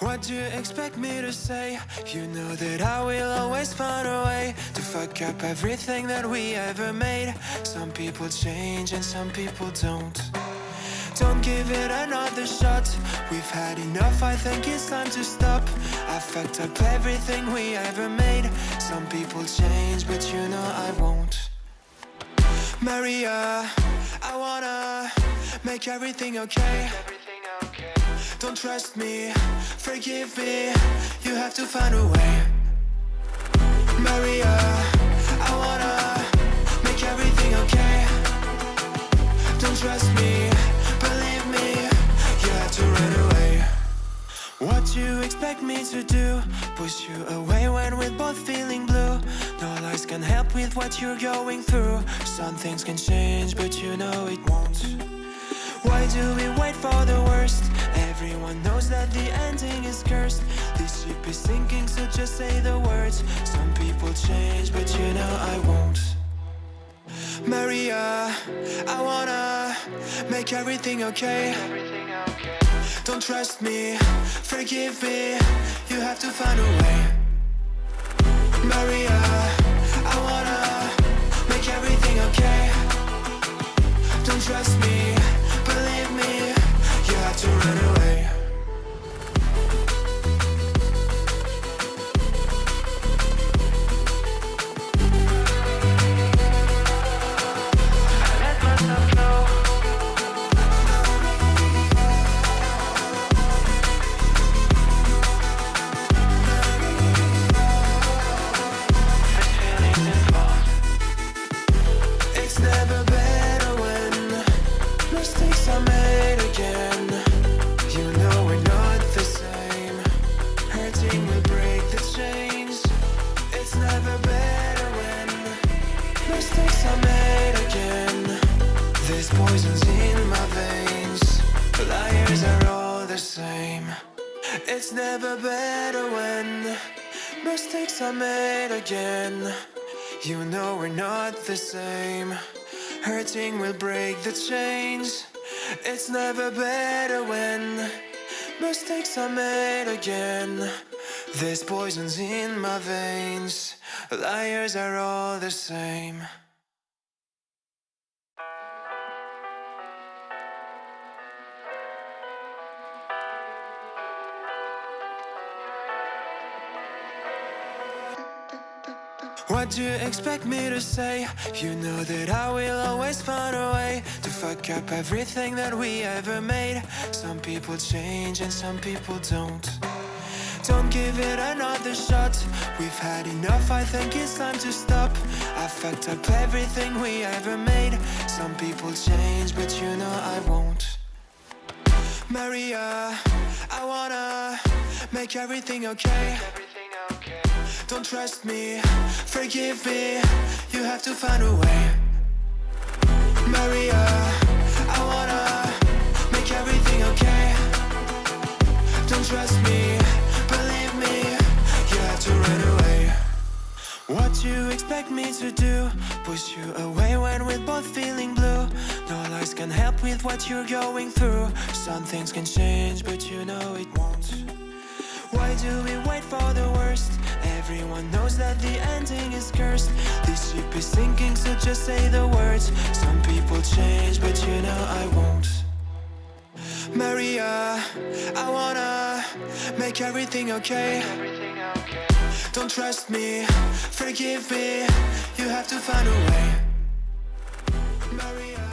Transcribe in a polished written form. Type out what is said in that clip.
What do you expect me to say? You know that I will always find a way to fuck up everything that we ever made. Some people change and some people don't. Don't give it another shot. We've had enough, I think it's time to stop. I fucked up everything we ever made. Some people change, but you know I won't. Maria, I wanna make everything okay. Don't trust me, forgive me, you have to find a way. Maria, I wanna make everything okay. Don't trust me, believe me, you have to run away. What you expect me to do? Push you away when we're both feeling blue. No lies can help with what you're going through. Some things can change, but you know it won't. Why do we wait for the worst? Everyone knows that the ending is cursed. This ship is sinking, so just say the words. Some people change, but you know I won't. Maria, I wanna make everything okay. Don't trust me, forgive me, you have to find a way. Maria, I wanna make everything okay. Don't trust me, believe me, you have to run away. I let myself go. This feeling's involved. It's never better when mistakes are made again. You know we're not the same. Hurting will break the chains. It's never better when mistakes are made again. There's poisons in my veins. Liars are all the same. It's never better when mistakes are made again. You know we're not the same. Hurting will break the chains. It's never better when mistakes are made again. There's poisons in my veins. Liars are all the same. What do you expect me to say? You know that I will always find a way to fuck up everything that we ever made. Some people change and some people don't. Don't give it another shot. We've had enough, I think it's time to stop. I fucked up everything we ever made. Some people change, but you know I won't. Maria, I wanna make everything okay. Don't trust me, forgive me, you have to find a way. Maria, I wanna make everything okay. Don't trust me, believe me, you have to run away. What you expect me to do? Push you away when we're both feeling blue. No lies can help with what you're going through. Some things can change, but you know it won't. Why do we wait for the worst? Everyone knows that the ending is cursed. This ship is sinking, so just say the words. Some people change, but you know I won't. Maria, I wanna make everything okay. Don't trust me, forgive me, you have to find a way. Maria.